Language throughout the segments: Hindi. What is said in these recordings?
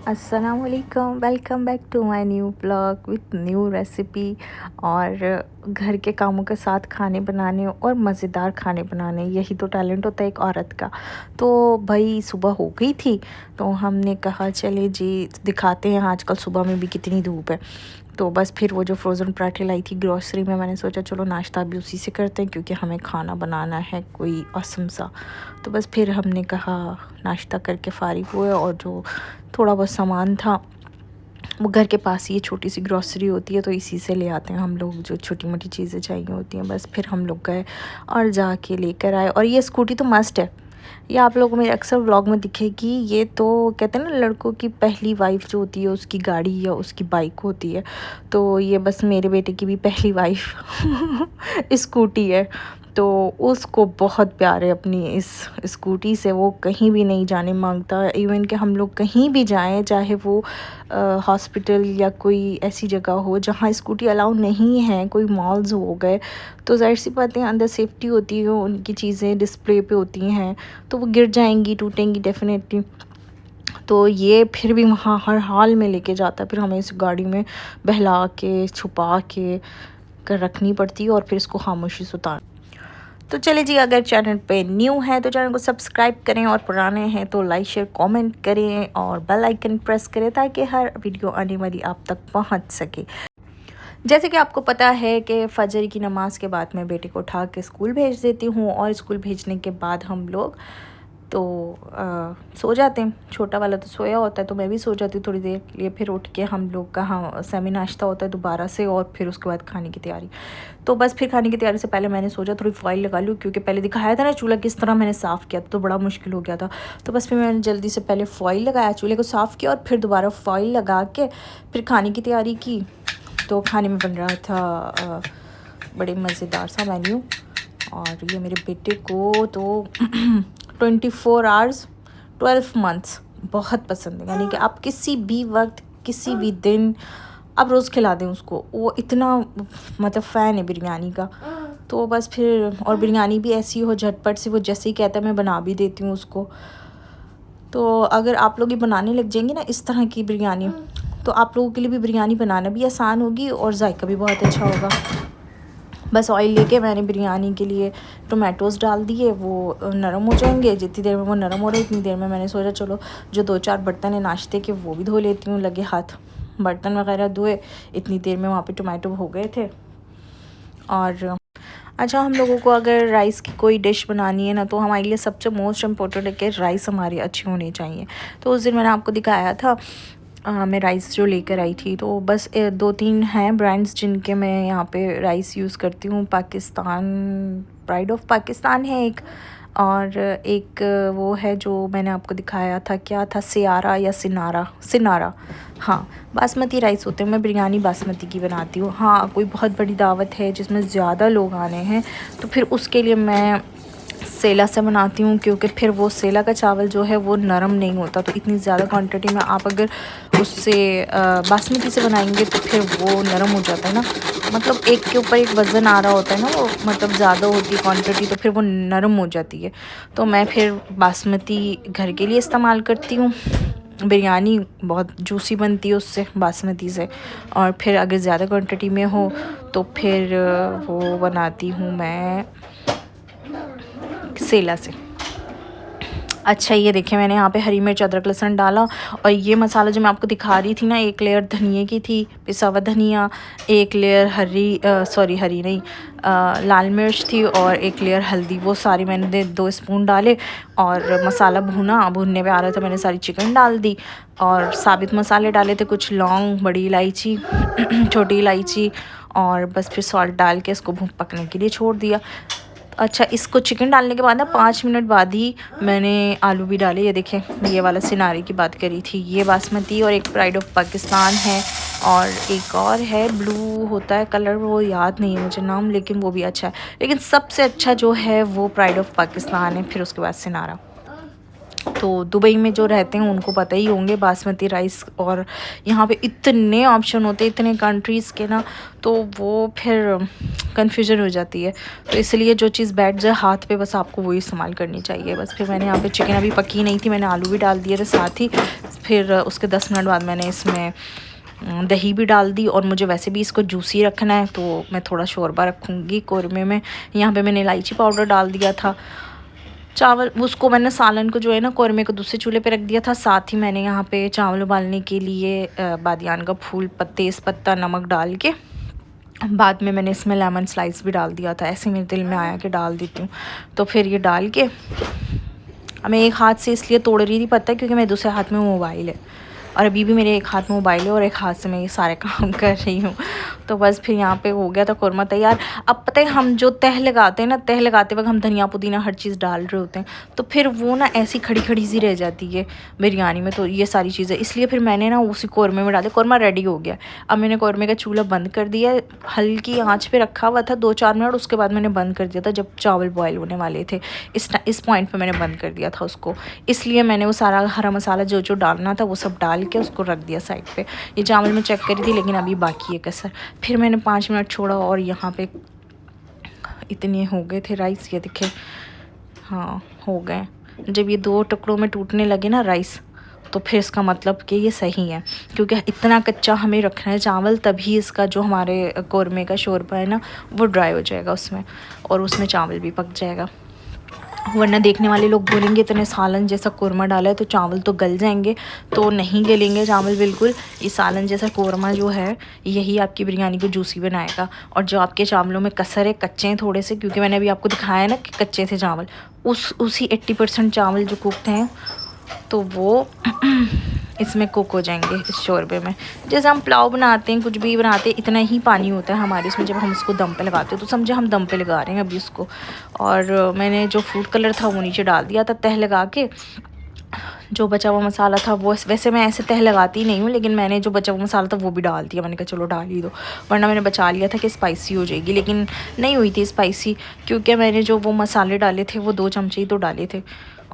अस्सलामुअलैकुम, welcome back to my new blog with new recipe. और घर के कामों के साथ खाने बनाने और मज़ेदार खाने बनाने, यही तो टैलेंट होता है एक औरत का। तो भाई सुबह हो गई थी, तो हमने कहा चले जी दिखाते हैं आजकल सुबह में भी कितनी धूप है। तो बस फिर वो जो फ्रोज़न पराठे लाई थी ग्रॉसरी में, मैंने सोचा चलो नाश्ता भी उसी से करते हैं क्योंकि हमें खाना बनाना है कोई औसम सा। तो बस फिर हमने कहा नाश्ता करके फ़ारिग हुए, और जो थोड़ा बहुत सामान था वो घर के पास ही छोटी सी ग्रॉसरी होती है, तो इसी से ले आते हैं हम लोग जो छोटी मोटी चीज़ें चाहिए होती हैं। बस फिर हम लोग गए और जाके लेकर आए। और ये स्कूटी तो मस्ट है, ये आप लोगों को मेरे अक्सर व्लॉग में दिखेगी। ये तो कहते हैं ना लड़कों की पहली वाइफ जो होती है उसकी गाड़ी या उसकी बाइक होती है, तो ये बस मेरे बेटे की भी पहली वाइफ स्कूटी है। तो उसको बहुत प्यार है अपनी इस स्कूटी से, वो कहीं भी नहीं जाने मांगता। इवन कि हम लोग कहीं भी जाएं, चाहे वो हॉस्पिटल या कोई ऐसी जगह हो जहाँ स्कूटी अलाउ नहीं है, कोई मॉल्स हो गए, तो ज़ाहिर सी बातें अंदर सेफ्टी होती है, उनकी चीज़ें डिस्प्ले पे होती हैं, तो वो गिर जाएंगी टूटेंगी डेफिनेटली। तो ये फिर भी वहाँ हर हाल में लेके जाता है, फिर हमें इस गाड़ी में बहला के छुपा के कर रखनी पड़ती है और फिर इसको खामोशी से उतार। तो चले जी, अगर चैनल पे न्यू है तो चैनल को सब्सक्राइब करें, और पुराने हैं तो लाइक शेयर कमेंट करें और बेल आइकन प्रेस करें ताकि हर वीडियो आने वाली आप तक पहुंच सके। जैसे कि आपको पता है कि फजर की नमाज़ के बाद मैं बेटे को उठा के स्कूल भेज देती हूँ, और स्कूल भेजने के बाद हम लोग तो सो जाते हैं। छोटा वाला तो सोया होता है, तो मैं भी सो जाती हूँ थोड़ी देर के लिए। फिर उठ के हम लोग का हाँ सेमी नाश्ता होता है दोबारा से, और फिर उसके बाद खाने की तैयारी। तो बस फिर खाने की तैयारी से पहले मैंने सोचा थोड़ी फॉइल लगा लूँ, क्योंकि पहले दिखाया था ना चूल्हा किस तरह मैंने साफ़ किया, तो बड़ा मुश्किल हो गया था। तो बस फिर मैंने जल्दी से पहले फॉइल लगाया, चूल्हे को साफ़ किया, और फिर दोबारा फॉइल लगा के फिर खाने की तैयारी की। तो खाने में बन रहा था बड़े मज़ेदार सा मेन्यू। और ये मेरे बेटे को तो 24 आवर्स 12 मंथ्स बहुत पसंद है, यानी कि आप किसी भी वक्त किसी भी दिन आप रोज़ खिला दें उसको, वो इतना मतलब फ़ैन है बिरयानी का। तो बस फिर, और बिरयानी भी ऐसी हो झटपट से, वो जैसे ही कहता है मैं बना भी देती हूँ उसको। तो अगर आप लोग ये बनाने लग जाएंगे ना इस तरह की बिरयानी, तो आप लोगों के लिए भी बिरयानी बनाना भी आसान होगी और जायका भी बहुत अच्छा होगा। बस ऑयल लेके मैंने बिरयानी के लिए टोमेटोज़ डाल दिए, वो नरम हो जाएंगे। जितनी देर में वो नरम हो रहे इतनी देर में मैंने सोचा चलो जो 2-4 बर्तन है नाश्ते के वो भी धो लेती हूँ। लगे हाथ बर्तन वगैरह धोए, इतनी देर में वहाँ पे टोमेटो हो गए थे। और अच्छा, हम लोगों को अगर राइस की कोई डिश बनानी है ना, तो हमारे लिए सबसे मोस्ट इम्पोर्टेंट है कि राइस हमारी अच्छी होनी चाहिए। तो उस दिन मैंने आपको दिखाया था मैं राइस जो लेकर आई थी, तो बस 2-3 हैं ब्रांड्स जिनके मैं यहाँ पे राइस यूज़ करती हूँ। पाकिस्तान, प्राइड ऑफ पाकिस्तान है एक, और एक वो है जो मैंने आपको दिखाया था, क्या था, सियारा या सिनारा। हाँ, बासमती राइस होते हैं। मैं बिरयानी बासमती की बनाती हूँ। हाँ, कोई बहुत बड़ी दावत है जिसमें ज़्यादा लोग आने हैं, तो फिर उसके लिए मैं सेला से बनाती हूँ, क्योंकि फिर वो सेला का चावल जो है वो नरम नहीं होता। तो इतनी ज़्यादा क्वांटिटी में आप अगर उससे बासमती से बनाएंगे तो फिर वो नरम हो जाता है ना, मतलब एक के ऊपर एक वज़न आ रहा होता है ना, वो मतलब ज़्यादा होती है क्वांटिटी, तो फिर वो नरम हो जाती है। तो मैं फिर बासमती घर के लिए इस्तेमाल करती हूँ। बिरयानी बहुत जूसी बनती है उससे, बासमती से। और फिर अगर ज़्यादा क्वांटिटी में हो तो फिर वो बनाती हूँ मैं सेला से। अच्छा, ये देखिए मैंने यहाँ पे हरी मिर्च अदरक लहसुन डाला, और ये मसाला जो मैं आपको दिखा रही थी ना, एक लेयर धनिए की थी, पिसा हुआ धनिया, एक लेयर हरी नहीं लाल मिर्च थी, और एक लेयर हल्दी। वो सारी मैंने 2 स्पून डाले, और मसाला भुनने पे आ रहा था, मैंने सारी चिकन डाल दी, और साबित मसाले डाले थे, कुछ लौंग, बड़ी इलायची छोटी इलायची, और बस फिर सॉल्ट डाल के इसको पकने के लिए छोड़ दिया। अच्छा, इसको चिकन डालने के बाद ना 5 मिनट बाद ही मैंने आलू भी डाले। ये देखें, ये वाला सिनारे की बात करी थी, ये बासमती, और एक प्राइड ऑफ पाकिस्तान है, और एक और है ब्लू होता है कलर, वो याद नहीं है मुझे नाम, लेकिन वो भी अच्छा है। लेकिन सबसे अच्छा जो है वो प्राइड ऑफ पाकिस्तान है, फिर उसके बाद सिनारा। तो दुबई में जो रहते हैं उनको पता ही होंगे बासमती राइस, और यहाँ पे इतने ऑप्शन होते हैं इतने कंट्रीज़ के ना, तो वो फिर कन्फ्यूजन हो जाती है। तो इसलिए जो चीज़ बैठ जाए हाथ पे, बस आपको वही इस्तेमाल करनी चाहिए। बस फिर मैंने यहाँ पे चिकन अभी पकी नहीं थी, मैंने आलू भी डाल दिए थे साथ ही, फिर उसके 10 मिनट बाद मैंने इसमें दही भी डाल दी, और मुझे वैसे भी इसको जूसी रखना है तो मैं थोड़ा शोरबा रखूँगी कौरमे में। यहाँ पे मैंने इलायची पाउडर डाल दिया था। चावल उसको मैंने सालन को जो है ना कौरमे को दूसरे चूल्हे पे रख दिया था। साथ ही मैंने यहाँ पे चावल उबालने के लिए बादियान का फूल, तेज़ पत्ता, नमक डाल के बाद में मैंने इसमें लेमन स्लाइस भी डाल दिया था। ऐसे मेरे दिल में आया कि डाल देती हूँ, तो फिर ये डाल के मैं एक हाथ से इसलिए तोड़ रही थी पता है, क्योंकि मेरे दूसरे हाथ में मोबाइल है, और अभी भी मेरे एक हाथ में मोबाइल है और एक हाथ से मैं ये सारे काम कर रही हूँ। तो बस फिर यहाँ पे हो गया था कौरमा तैयार। अब पता है हम जो तह लगाते हैं ना, तह लगाते वक्त हम धनिया पुदीना हर चीज़ डाल रहे होते हैं, तो फिर वो ना ऐसी खड़ी खड़ी सी रह जाती है बिरयानी में। तो ये सारी चीज़ें इसलिए फिर मैंने ना उसी कौरमे में डाले। कौरमा रेडी हो गया। अब मैंने कौरमे का चूल्हा बंद कर दिया, हल्की आँच पर रखा हुआ था 2-4 मिनट, उसके बाद मैंने बंद कर दिया था जब चावल बॉयल होने वाले थे। इस पॉइंट पर मैंने बंद कर दिया था उसको, इसलिए मैंने वो सारा हरा मसाला जो जो डालना था वो सब डाल के उसको रख दिया साइड पे। ये चावल मैं चेक करी थी लेकिन अभी बाकी है कसर। फिर मैंने 5 मिनट छोड़ा और यहाँ पे इतने हो गए थे राइस, ये दिखे, हाँ हो गए। जब ये 2 टुकड़ों में टूटने लगे ना राइस, तो फिर इसका मतलब कि ये सही है, क्योंकि इतना कच्चा हमें रखना है चावल, तभी इसका जो हमारे कौरमे का शोरबा है ना वो ड्राई हो जाएगा उसमें, और उसमें चावल भी पक जाएगा। वरना देखने वाले लोग बोलेंगे इतने सालन जैसा कौरमा डाला है तो चावल तो गल जाएंगे, तो नहीं गलेंगे चावल बिल्कुल। ये सालन जैसा कौरमा जो है यही आपकी बिरयानी को जूसी बनाएगा। और जो आपके चावलों में कसर है, कच्चे हैं थोड़े से, क्योंकि मैंने अभी आपको दिखाया ना कि कच्चे थे चावल, उसी 80% चावल जो कुकड हैं तो वो इसमें कुक हो जाएंगे इस शोरबे में। जैसे हम पुलाव बनाते हैं, कुछ भी बनाते हैं, इतना ही पानी होता है हमारे इसमें जब हम उसको दम पे लगाते हैं, तो समझे हम दम पे लगा रहे हैं अभी उसको। और मैंने जो फूड कलर था वो नीचे डाल दिया था तह लगा के। जो बचा हुआ मसाला था वो, वैसे मैं ऐसे तह लगाती नहीं हूँ, लेकिन मैंने जो बचा हुआ मसाला था वो भी डाल दिया। मैंने कहा चलो डाल ही दो, वरना मैंने बचा लिया था कि स्पाइसी हो जाएगी, लेकिन नहीं हुई थी स्पाइसी, क्योंकि मैंने जो वो मसाले डाले थे वो 2 चमचे ही तो डाले थे।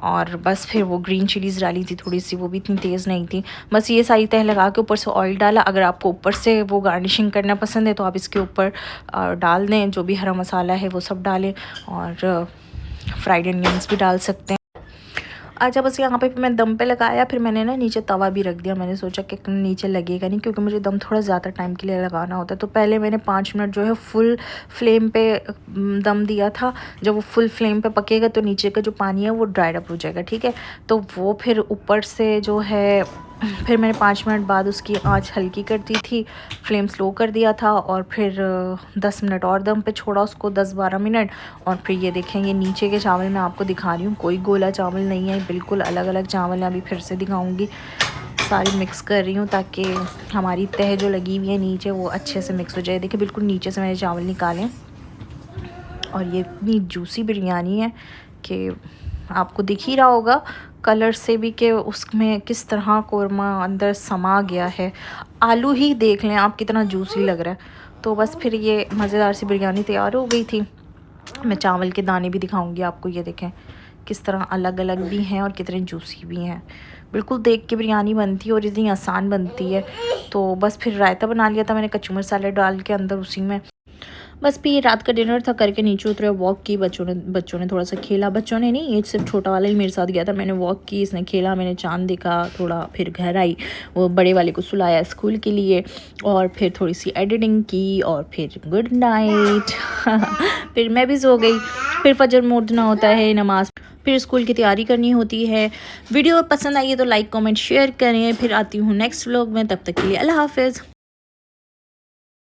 और बस फिर वो ग्रीन चिलीज़ डाली थी थोड़ी सी, वो भी इतनी तेज़ नहीं थी। बस ये सारी तह लगा के ऊपर से ऑयल डाला। अगर आपको ऊपर से वो गार्निशिंग करना पसंद है तो आप इसके ऊपर डाल दें, जो भी हरा मसाला है वो सब डालें, और फ्राइड अनियंस भी डाल सकते हैं। अच्छा बस यहाँ पे मैं दम पे लगाया, फिर मैंने ना नीचे तवा भी रख दिया। मैंने सोचा कि नीचे लगेगा नहीं, क्योंकि मुझे दम थोड़ा ज़्यादा टाइम के लिए लगाना होता है। तो पहले मैंने 5 मिनट जो है फुल फ्लेम पे दम दिया था। जब वो फुल फ्लेम पे पकेगा तो नीचे का जो पानी है वो ड्राइड अप हो जाएगा, ठीक है। तो वो फिर ऊपर से जो है, फिर मैंने 5 मिनट बाद उसकी आंच हल्की कर दी थी, फ्लेम स्लो कर दिया था, और फिर 10 मिनट और दम पे छोड़ा उसको, 10-12 मिनट। और फिर ये देखें, ये नीचे के चावल मैं आपको दिखा रही हूँ, कोई गोला चावल नहीं है, बिल्कुल अलग अलग चावल हैं। अभी फिर से दिखाऊंगी, सारी मिक्स कर रही हूँ ताकि हमारी तह जो लगी हुई है नीचे वो अच्छे से मिक्स हो जाए। देखिए बिल्कुल नीचे से मैंने चावल निकाले, और ये इतनी जूसी बिरयानी है कि आपको दिख ही रहा होगा कलर से भी कि उसमें किस तरह कौरमा अंदर समा गया है। आलू ही देख लें आप कितना जूसी लग रहा है। तो बस फिर ये मज़ेदार सी बिरयानी तैयार हो गई थी। मैं चावल के दाने भी दिखाऊंगी आपको, ये देखें किस तरह अलग अलग भी हैं और कितने जूसी भी हैं। बिल्कुल देख के बिरयानी बनती है और इतनी आसान बनती है। तो बस फिर रायता बना लिया था मैंने कच्चू मसाले डाल के अंदर उसी में। बस भी रात का डिनर था, करके नीचे उतरे, वॉक की। बच्चों ने थोड़ा सा खेला, बच्चों ने नहीं, ये सिर्फ छोटा वाला ही मेरे साथ गया था। मैंने वॉक की, इसने खेला, मैंने चांद देखा थोड़ा, फिर घर आई, वो बड़े वाले को सुलाया स्कूल के लिए, और फिर थोड़ी सी एडिटिंग की, और फिर गुड नाइट। फिर मैं भी सो गई। फिर फजर में उठना होता है, नमाज, फिर स्कूल की तैयारी करनी होती है। वीडियो पसंद आई है तो लाइक कमेंट शेयर करें। फिर आती हूँ नेक्स्ट व्लॉग में, तब तक के लिए अल्लाह हाफिज़।